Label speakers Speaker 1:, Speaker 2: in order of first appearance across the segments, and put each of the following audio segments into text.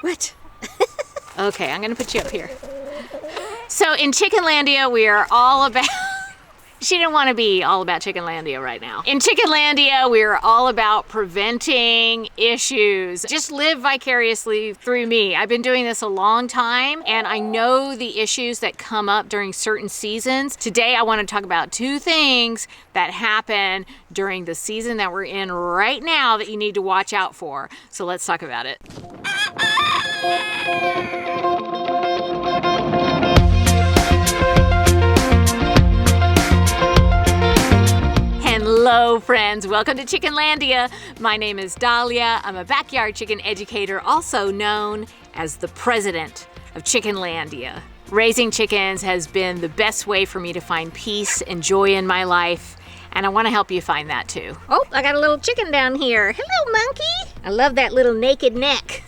Speaker 1: What?
Speaker 2: Okay, I'm gonna put you up here. So in Chickenlandia, we are all about... She didn't want to be all about Chickenlandia right now. In Chickenlandia, we are all about preventing issues. Just live vicariously through me. I've been doing this a long time, and I know the issues that come up during certain seasons. Today, I want to talk about 2 things that happen during the season that we're in right now that you need to watch out for. So let's talk about it. Hello friends, welcome to Chickenlandia. My name is Dahlia. I'm a backyard chicken educator, also known as the president of Chickenlandia. Raising chickens has been the best way for me to find peace and joy in my life, and I want to help you find that too.
Speaker 1: Oh, I got a little chicken down here. Hello, monkey. I love that little naked neck.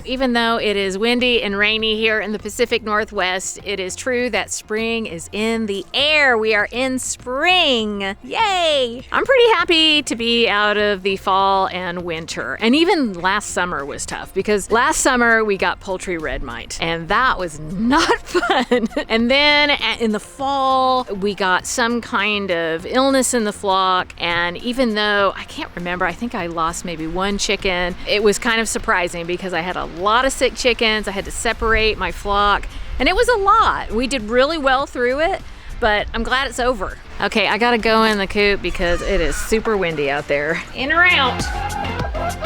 Speaker 2: Even though it is windy and rainy here in the Pacific Northwest, it is true that spring is in the air. We are in spring. Yay! I'm pretty happy to be out of the fall and winter. And even last summer was tough because last summer we got poultry red mite and that was not fun. And then in the fall, we got some kind of illness in the flock. And even though, I can't remember, I think I lost maybe 1 chicken. It was kind of surprising because I had a lot of sick chickens. I had to separate my flock and it was a lot. We did really well through it, but I'm glad it's over. Okay, I gotta go in the coop because it is super windy out there. In or out?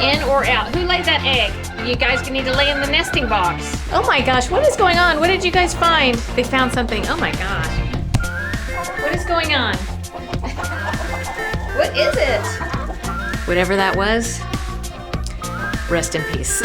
Speaker 2: In or out? Who laid that egg? You guys need to lay in the nesting box. Oh my gosh, what is going on? What did you guys find? They found something. Oh my gosh. What is going on? What is it? Whatever that was, rest in peace.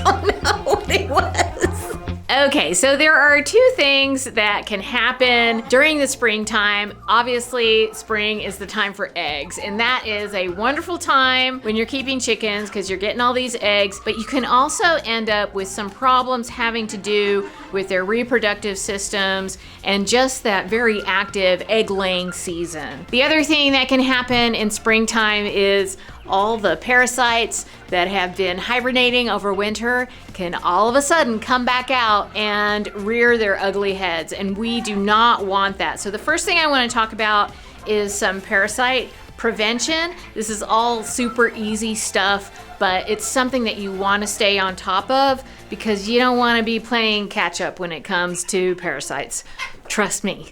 Speaker 2: I don't know what it was. Okay, so there are 2 things that can happen during the springtime. Obviously, spring is the time for eggs, and that is a wonderful time when you're keeping chickens because you're getting all these eggs, but you can also end up with some problems having to do with their reproductive systems and just that very active egg-laying season. The other thing that can happen in springtime is all the parasites that have been hibernating over winter can all of a sudden come back out and rear their ugly heads, and we do not want that. So the first thing I want to talk about is some parasite prevention. This is all super easy stuff, but it's something that you want to stay on top of because you don't want to be playing catch up when it comes to parasites. Trust me.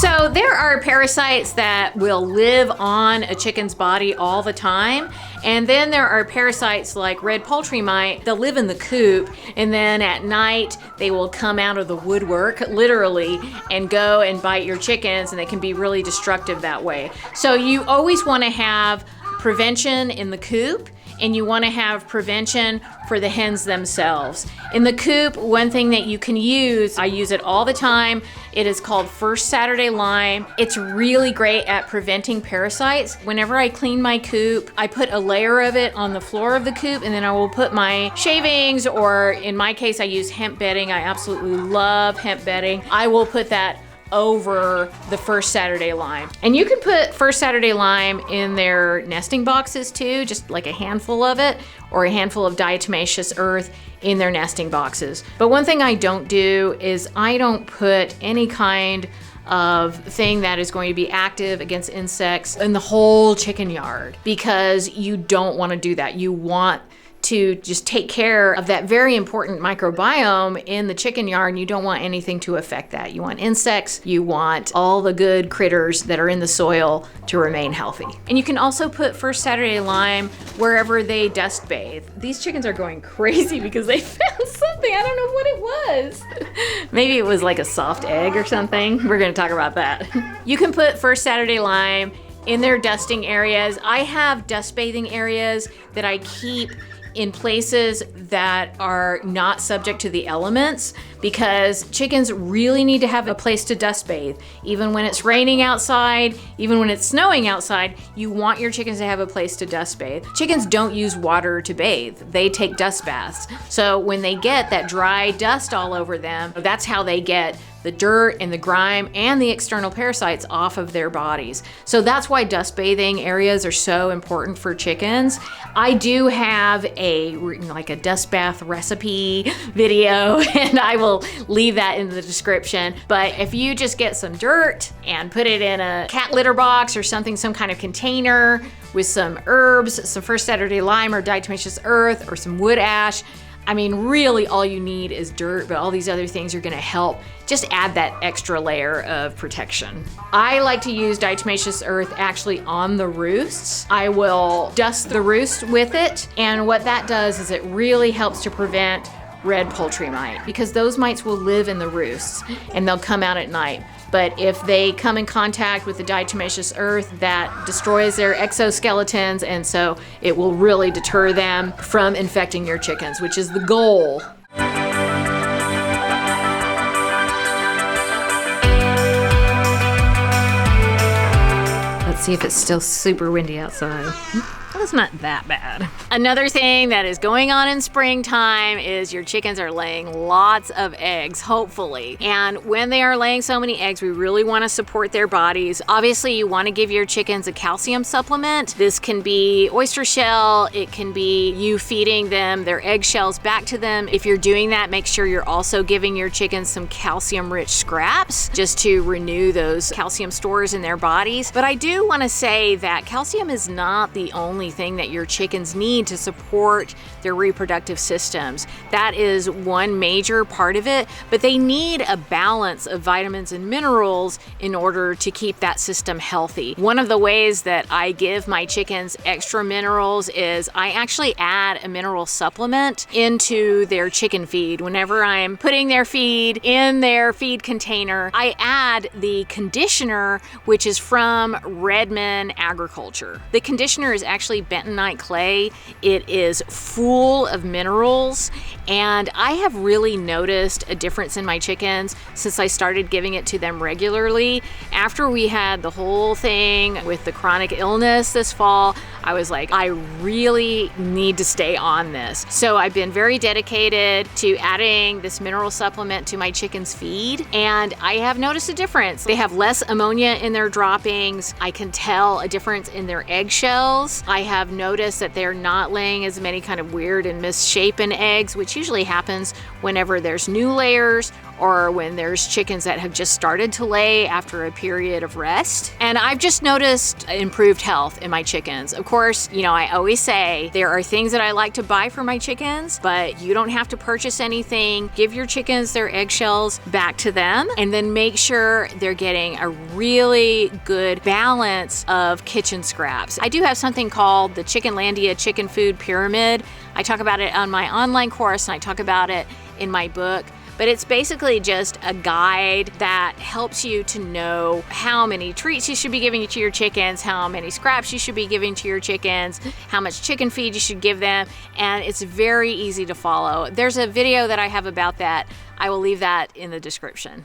Speaker 2: So there are parasites that will live on a chicken's body all the time. And then there are parasites like red poultry mite. They'll live in the coop, and then at night they will come out of the woodwork, literally, and go and bite your chickens, and they can be really destructive that way. So you always want to have prevention in the coop, and you want to have prevention for the hens themselves. In the coop, one thing that you can use, I use it all the time, it is called First Saturday Lime. It's really great at preventing parasites. Whenever I clean my coop, I put a layer of it on the floor of the coop, and then I will put my shavings, or in my case, I use hemp bedding. I absolutely love hemp bedding. I will put that over the First Saturday Lime. And you can put First Saturday Lime in their nesting boxes too, just like a handful of it, or a handful of diatomaceous earth in their nesting boxes. But one thing I don't do is I don't put any kind of thing that is going to be active against insects in the whole chicken yard, because you don't want to do that. You want to just take care of that very important microbiome in the chicken yard, and you don't want anything to affect that. You want insects, you want all the good critters that are in the soil to remain healthy. And you can also put First Saturday Lime wherever they dust bathe. These chickens are going crazy because they found something. I don't know what it was. Maybe it was like a soft egg or something. We're gonna talk about that. You can put First Saturday Lime in their dusting areas. I have dust bathing areas that I keep in places that are not subject to the elements, because chickens really need to have a place to dust bathe. Even when it's raining outside, even when it's snowing outside, you want your chickens to have a place to dust bathe. Chickens don't use water to bathe. They take dust baths. So when they get that dry dust all over them, that's how they get the dirt and the grime and the external parasites off of their bodies. So that's why dust bathing areas are so important for chickens. I do have a dust bath recipe video, and I will leave that in the description. But if you just get some dirt and put it in a cat litter box or something, some kind of container with some herbs, some First Saturday lime or diatomaceous earth or some wood ash, I mean, really all you need is dirt, but all these other things are gonna help just add that extra layer of protection. I like to use diatomaceous earth actually on the roosts. I will dust the roost with it, and what that does is it really helps to prevent red poultry mite, because those mites will live in the roosts and they'll come out at night. But if they come in contact with the diatomaceous earth, that destroys their exoskeletons, and so it will really deter them from infecting your chickens, which is the goal. Let's see if it's still super windy outside. It's not that bad. Another thing that is going on in springtime is your chickens are laying lots of eggs, hopefully. And when they are laying so many eggs, we really want to support their bodies. Obviously, you want to give your chickens a calcium supplement. This can be oyster shell. It can be you feeding them their eggshells back to them. If you're doing that, make sure you're also giving your chickens some calcium-rich scraps just to renew those calcium stores in their bodies. But I do want to say that calcium is not the only thing that your chickens need to support their reproductive systems. That is one major part of it, but they need a balance of vitamins and minerals in order to keep that system healthy. One of the ways that I give my chickens extra minerals is I actually add a mineral supplement into their chicken feed. Whenever I'm putting their feed in their feed container, I add the conditioner, which is from Redmond Agriculture. The conditioner is actually bentonite clay. It is full of minerals, and I have really noticed a difference in my chickens since I started giving it to them regularly. After we had the whole thing with the chronic illness this fall, I was like, I really need to stay on this. So I've been very dedicated to adding this mineral supplement to my chickens' feed, and I have noticed a difference. They have less ammonia in their droppings. I can tell a difference in their eggshells. I have noticed that they're not laying as many kind of weird and misshapen eggs, which usually happens whenever there's new layers or when there's chickens that have just started to lay after a period of rest. And I've just noticed improved health in my chickens. Of course, you know, I always say there are things that I like to buy for my chickens, but you don't have to purchase anything. Give your chickens their eggshells back to them, and then make sure they're getting a really good balance of kitchen scraps. I do have something called the Chickenlandia Chicken Food Pyramid. I talk about it on my online course, and I talk about it in my book. But it's basically just a guide that helps you to know how many treats you should be giving to your chickens, how many scraps you should be giving to your chickens, how much chicken feed you should give them, and it's very easy to follow. There's a video that I have about that. I will leave that in the description.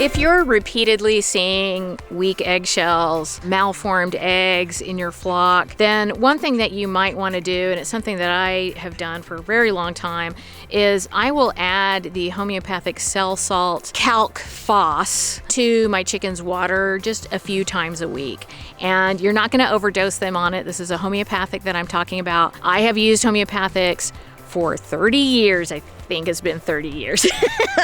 Speaker 2: If you're repeatedly seeing weak eggshells, malformed eggs in your flock, then one thing that you might want to do, and it's something that I have done for a very long time, is I will add the homeopathic cell salt calc phos to my chickens' water just a few times a week. And you're not going to overdose them on it. This is a homeopathic that I'm talking about. I have used homeopathics for 30 years. I think it's been 30 years.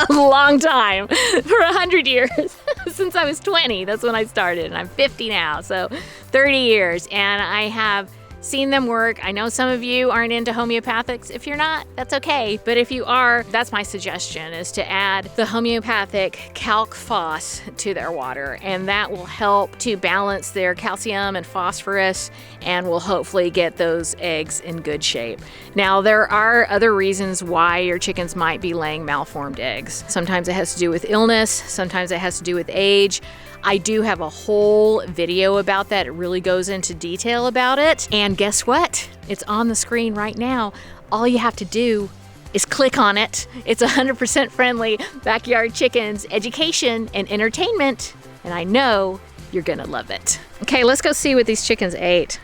Speaker 2: A long time. For 100 years. Since I was 20, that's when I started, and I'm 50 now, so 30 years. And I have seen them work. I know some of you aren't into homeopathics. If you're not, that's okay. But if you are, that's my suggestion, is to add the homeopathic calc phos to their water. And that will help to balance their calcium and phosphorus and will hopefully get those eggs in good shape. Now, there are other reasons why your chickens might be laying malformed eggs. Sometimes it has to do with illness. Sometimes it has to do with age. I do have a whole video about that. It really goes into detail about it. And guess what? It's on the screen right now. All you have to do is click on it. It's 100% friendly backyard chickens, education and entertainment. And I know you're gonna love it. Okay, let's go see what these chickens ate.